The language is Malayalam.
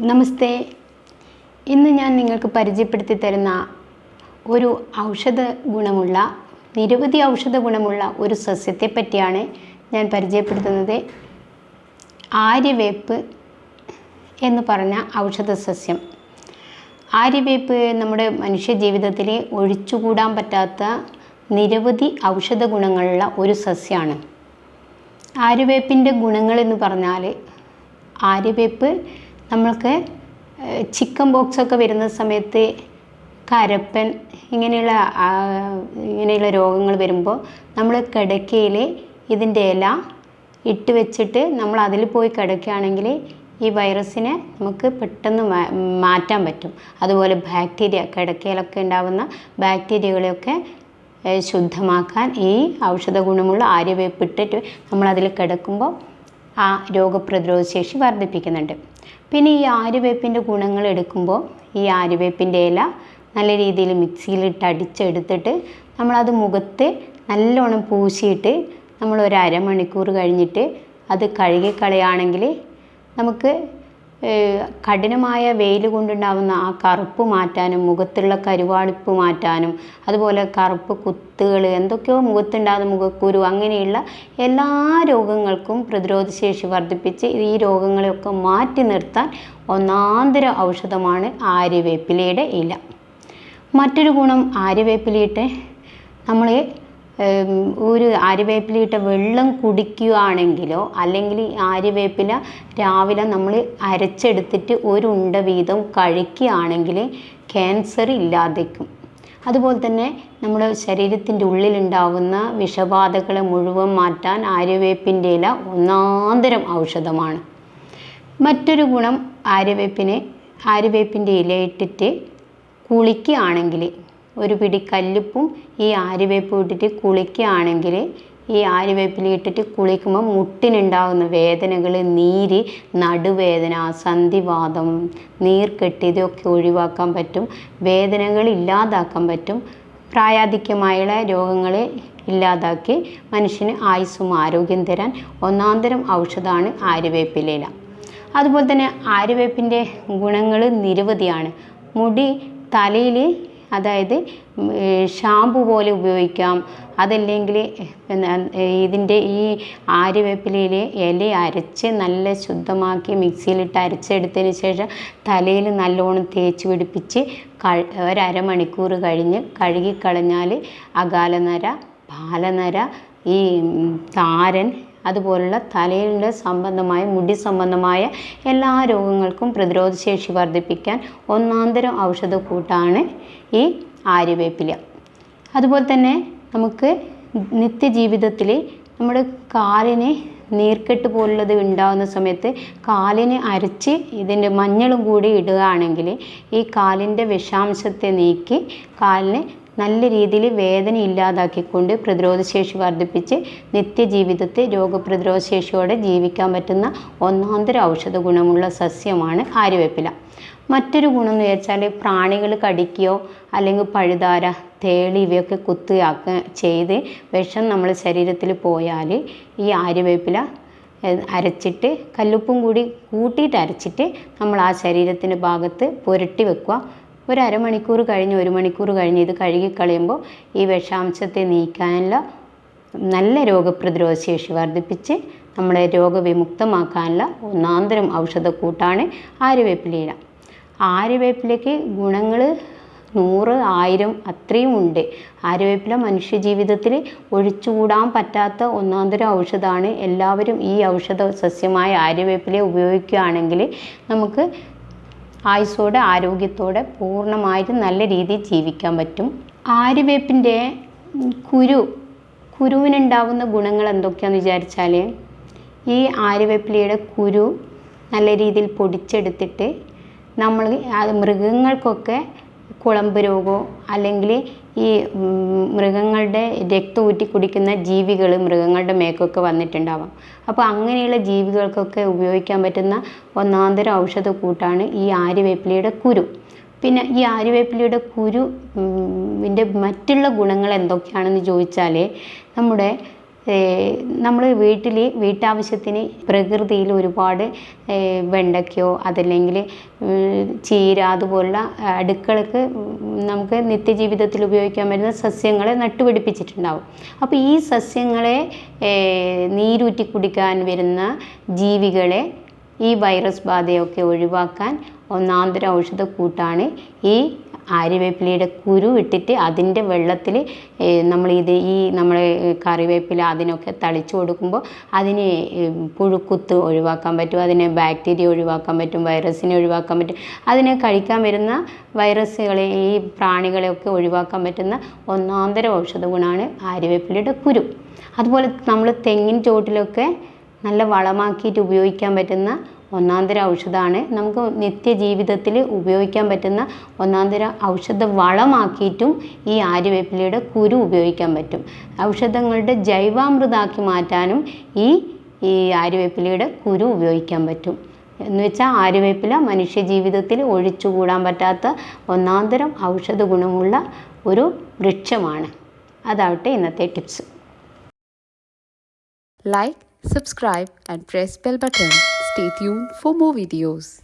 നമസ്തേ. ഇന്ന് ഞാൻ നിങ്ങൾക്ക് പരിചയപ്പെടുത്തി തരുന്ന ഒരു നിരവധി ഔഷധ ഗുണമുള്ള ഒരു സസ്യത്തെ പറ്റിയാണ് ഞാൻ പരിചയപ്പെടുത്തുന്നത്. ആര്യവേപ്പ് എന്ന് പറഞ്ഞ ഔഷധ സസ്യം. ആര്യവേപ്പ് നമ്മുടെ മനുഷ്യ ജീവിതത്തിൽ ഒഴിച്ചുകൂടാൻ പറ്റാത്ത നിരവധി ഔഷധ ഗുണങ്ങളുള്ള ഒരു സസ്യമാണ്. ആര്യവേപ്പിൻ്റെ ഗുണങ്ങളെന്ന് പറഞ്ഞാൽ, ആര്യവേപ്പ് നമ്മൾക്ക് ചിക്കൻ ബോക്സൊക്കെ വരുന്ന സമയത്ത്, കരപ്പൻ ഇങ്ങനെയുള്ള രോഗങ്ങൾ വരുമ്പോൾ നമ്മൾ കിടക്കയിൽ ഇതിൻ്റെ ഇല ഇട്ട് വെച്ചിട്ട് നമ്മൾ അതിൽ പോയി കിടക്കുകയാണെങ്കിൽ ഈ വൈറസിനെ നമുക്ക് പെട്ടെന്ന് മാറ്റാൻ പറ്റും. അതുപോലെ ബാക്ടീരിയ, കിടക്കയിലൊക്കെ ഉണ്ടാകുന്ന ബാക്ടീരിയകളെയൊക്കെ ശുദ്ധമാക്കാൻ ഈ ഔഷധ ഗുണമുള്ള ആര്യവേപ്പ് ഇട്ടിട്ട് നമ്മളതിൽ കിടക്കുമ്പോൾ ആ രോഗപ്രതിരോധ ശേഷി വർദ്ധിപ്പിക്കുന്നുണ്ട്. പിന്നെ ഈ ആര്യവേപ്പിൻ്റെ ഗുണങ്ങൾ എടുക്കുമ്പോൾ, ഈ ആര്യവേപ്പിൻ്റെ ഇല നല്ല രീതിയിൽ മിക്സിയിലിട്ട് അടിച്ചെടുത്തിട്ട് നമ്മളത് മുഖത്ത് നല്ലോണം പൂശിയിട്ട് നമ്മൾ ഒരു അരമണിക്കൂർ കഴിഞ്ഞിട്ട് അത് കഴുകിക്കളയുകയാണെങ്കിൽ നമുക്ക് കഠിനമായ വെയിൽ കൊണ്ടുണ്ടാകുന്ന ആ കറുപ്പ് മാറ്റാനും, മുഖത്തുള്ള കരുവാളിപ്പ് മാറ്റാനും, അതുപോലെ കറുപ്പ് കുത്തുകൾ, എന്തൊക്കെയോ മുഖത്തുണ്ടാകുന്ന മുഖക്കുരു, അങ്ങനെയുള്ള എല്ലാ രോഗങ്ങൾക്കും പ്രതിരോധശേഷി വർദ്ധിപ്പിച്ച് ഈ രോഗങ്ങളെയൊക്കെ മാറ്റി നിർത്താൻ ഒന്നാന്തര ഔഷധമാണ് ആര്യവേപ്പിലയുടെ ഇല. മറ്റൊരു ഗുണം, ആര്യവേപ്പിലയിട്ട് നമ്മൾ ഒരു ആര്യവേപ്പിലയിട്ട വെള്ളം കുടിക്കുകയാണെങ്കിലോ, അല്ലെങ്കിൽ ആര്യവേപ്പില രാവിലെ നമ്മൾ അരച്ചെടുത്തിട്ട് ഒരു ഉണ്ട വീതം കഴിക്കുകയാണെങ്കിൽ ക്യാൻസർ ഇല്ലാതിരിക്കും. അതുപോലെ തന്നെ നമ്മുടെ ശരീരത്തിൻ്റെ ഉള്ളിലുണ്ടാവുന്ന വിഷബാധകളെ മുഴുവൻ മാറ്റാൻ ആര്യവേപ്പിൻ്റെ ഇല ഒന്നാന്തരം ഔഷധമാണ്. മറ്റൊരു ഗുണം, ആര്യവേപ്പിൻ്റെ ഇലയിട്ടിട്ട് കുളിക്കുകയാണെങ്കിൽ, ഒരു പിടി കല്ലുപ്പും ഈ ആര്യവേപ്പ് ഇട്ടിട്ട് കുളിക്കുകയാണെങ്കിൽ, ഈ ആര്യവേപ്പില ഇട്ടിട്ട് കുളിക്കുമ്പോൾ മുട്ടിനുണ്ടാകുന്ന വേദനകൾ, നീര്, നടുവേദന, സന്ധിവാതം, നീർക്കെട്ട്, ഇതൊക്കെ ഒഴിവാക്കാൻ പറ്റും. വേദനകൾ ഇല്ലാതാക്കാൻ പറ്റും. പ്രായാധിക്യമായുള്ള രോഗങ്ങളെ ഇല്ലാതാക്കി മനുഷ്യന് ആയുസ്സും ആരോഗ്യം തരാൻ ഒന്നാന്തരം ഔഷധമാണ് ആര്യവേപ്പില. അതുപോലെ തന്നെ ആര്യവേപ്പിൻ്റെ ഗുണങ്ങൾ നിരവധിയാണ്. മുടി തലയിൽ, അതായത് ഷാമ്പു പോലെ ഉപയോഗിക്കാം. അതല്ലെങ്കിൽ ഇതിൻ്റെ ഈ ആര്യവേപ്പിലയിലെ ഇല അരച്ച് നല്ല ശുദ്ധമാക്കി മിക്സിയിലിട്ട് അരച്ചെടുത്തതിന് ശേഷം തലയിൽ നല്ലോണം തേച്ച് പിടിപ്പിച്ച് ഒരമണിക്കൂർ കഴിഞ്ഞ് കഴുകിക്കളഞ്ഞാൽ അകാലനര, ബാലനര, ഈ താരൻ, അതുപോലുള്ള തലയിലെ സംബന്ധമായ, മുടി സംബന്ധമായ എല്ലാ രോഗങ്ങൾക്കും പ്രതിരോധശേഷി വർദ്ധിപ്പിക്കാൻ ഒന്നാന്തരം ഔഷധക്കൂട്ടാണ് ഈ ആര്യവേപ്പില. അതുപോലെ തന്നെ നമുക്ക് നിത്യജീവിതത്തിൽ നമ്മുടെ കാലിന് നീർക്കെട്ട് പോലുള്ളത് ഉണ്ടാകുന്ന സമയത്ത് കാലിന് അരച്ച് ഇതിൻ്റെ മഞ്ഞളും കൂടി ഇടുകയാണെങ്കിൽ ഈ കാലിൻ്റെ വിഷാംശത്തെ നീക്കി കാലിന് നല്ല രീതിയിൽ വേദന ഇല്ലാതാക്കിക്കൊണ്ട് പ്രതിരോധശേഷി വർദ്ധിപ്പിച്ച് നിത്യജീവിതത്തെ രോഗപ്രതിരോധശേഷിയോടെ ജീവിക്കാൻ പറ്റുന്ന ഒന്നാന്തര ഔഷധ ഗുണമുള്ള സസ്യമാണ് ആര്യവേപ്പില. മറ്റൊരു ഗുണം എന്ന് വെച്ചാൽ, പ്രാണികൾ കടിക്കുകയോ അല്ലെങ്കിൽ പഴുതാര, തേളി ഇവയൊക്കെ കുത്തുകയൊക്കെ ചെയ്ത് വിഷം നമ്മുടെ ശരീരത്തിൽ പോയാൽ ഈ ആര്യവേപ്പില അരച്ചിട്ട്, കല്ലുപ്പും കൂടി കൂട്ടിയിട്ട് അരച്ചിട്ട് നമ്മൾ ആ ശരീരത്തിൻ്റെ ഭാഗത്ത് പുരട്ടി വെക്കുക. ഒരു അരമണിക്കൂർ കഴിഞ്ഞ്, ഒരു മണിക്കൂർ കഴിഞ്ഞ് ഇത് കഴുകിക്കളയുമ്പോൾ ഈ വിഷാംശത്തെ നീക്കാനുള്ള, നല്ല രോഗപ്രതിരോധ ശേഷി വർദ്ധിപ്പിച്ച് നമ്മളെ രോഗവിമുക്തമാക്കാനുള്ള ഒന്നാന്തരം ഔഷധക്കൂട്ടാണ് ആര്യവേപ്പില. ആര്യവേപ്പിലയ്ക്ക് ഗുണങ്ങൾ 100, 1000 അത്രയും ഉണ്ട്. ആര്യവേപ്പില മനുഷ്യജീവിതത്തിൽ ഒഴിച്ചുകൂടാൻ പറ്റാത്ത ഒന്നാന്തര ഔഷധമാണ്. എല്ലാവരും ഈ ഔഷധ സസ്യമായ ആര്യവേപ്പില ഉപയോഗിക്കുകയാണെങ്കിൽ നമുക്ക് ആയുസ്സോടെ, ആരോഗ്യത്തോടെ പൂർണ്ണമായിട്ടും നല്ല രീതിയിൽ ജീവിക്കാൻ പറ്റും. ആര്യവേപ്പിൻ്റെ കുരുവിനുണ്ടാകുന്ന ഗുണങ്ങൾ എന്തൊക്കെയാണെന്ന് വിചാരിച്ചാൽ, ഈ ആര്യവേപ്പിലയുടെ കുരു നല്ല രീതിയിൽ പൊടിച്ചെടുത്തിട്ട് നമ്മൾ മൃഗങ്ങൾക്കൊക്കെ കുളമ്പ് രോഗമോ, അല്ലെങ്കിൽ ഈ മൃഗങ്ങളുടെ രക്തം ഊറ്റി കുടിക്കുന്ന ജീവികൾ മൃഗങ്ങളുടെ മേക്കൊക്കെ വന്നിട്ടുണ്ടാവാം. അപ്പോൾ അങ്ങനെയുള്ള ജീവികൾക്കൊക്കെ ഉപയോഗിക്കാൻ പറ്റുന്ന ഒന്നാന്തര ഔഷധക്കൂട്ടാണ് ഈ ആര്യവേപ്പിലയുടെ കുരു. പിന്നെ ഈ ആര്യവേപ്പിലയുടെ കുരുവിൻ്റെ മറ്റുള്ള ഗുണങ്ങൾ എന്തൊക്കെയാണെന്ന് ചോദിച്ചാൽ, നമ്മുടെ നമ്മൾ വീട്ടാവശ്യത്തിന് പ്രകൃതിയിൽ ഒരുപാട് വെണ്ടയ്ക്കയോ അതല്ലെങ്കിൽ ചീര അതുപോലുള്ള അടുക്കളക്ക് നമുക്ക് നിത്യജീവിതത്തിൽ ഉപയോഗിക്കാൻ പറ്റുന്ന സസ്യങ്ങളെ നട്ടുപിടിപ്പിച്ചിട്ടുണ്ടാവും. അപ്പോൾ ഈ സസ്യങ്ങളെ നീരൂറ്റി കുടിക്കാൻ വരുന്ന ജീവികളെ ഈ വൈറസ് ബാധയൊക്കെ ഒഴിവാക്കാൻ ഒന്നാന്തര ഔഷധക്കൂട്ടാണ് ഈ ആര്യവേപ്പിലയുടെ കുരു ഇട്ടിട്ട് അതിൻ്റെ വെള്ളത്തിൽ നമ്മളെ കറിവേപ്പില അതിനൊക്കെ തളിച്ചു കൊടുക്കുമ്പോൾ അതിന് പുഴുക്കുത്ത് ഒഴിവാക്കാൻ പറ്റും, അതിനെ ബാക്ടീരിയ ഒഴിവാക്കാൻ പറ്റും, വൈറസിനെ ഒഴിവാക്കാൻ പറ്റും. അതിനെ കഴിക്കാൻ വരുന്ന വൈറസുകളെ ഈ പ്രാണികളെയൊക്കെ ഒഴിവാക്കാൻ പറ്റുന്ന ഒന്നാന്തര ഔഷധ ഗുണമാണ് ആര്യവേപ്പിലയുടെ കുരു. അതുപോലെ നമ്മൾ തെങ്ങിൻ ചോട്ടിലൊക്കെ നല്ല വളമാക്കിയിട്ട് ഉപയോഗിക്കാൻ പറ്റുന്ന ഒന്നാന്തര ഔഷധമാണ്. നമുക്ക് നിത്യജീവിതത്തിൽ ഉപയോഗിക്കാൻ പറ്റുന്ന ഒന്നാന്തര ഔഷധ വളമാക്കിയിട്ടും ഈ ആര്യവേപ്പിലയുടെ കുരു ഉപയോഗിക്കാൻ പറ്റും. ഔഷധങ്ങളുടെ ജൈവാമൃതാക്കി മാറ്റാനും ഈ ആര്യവേപ്പിലയുടെ കുരു ഉപയോഗിക്കാൻ പറ്റും. എന്ന് വെച്ചാൽ ആര്യവേപ്പില മനുഷ്യ ജീവിതത്തിൽ ഒഴിച്ചുകൂടാൻ പറ്റാത്ത ഒന്നാന്തരം ഔഷധ ഗുണമുള്ള ഒരു വൃക്ഷമാണ്. അതാവട്ടെ ഇന്നത്തെ tips. Like, subscribe and press bell button. Stay tuned for more videos.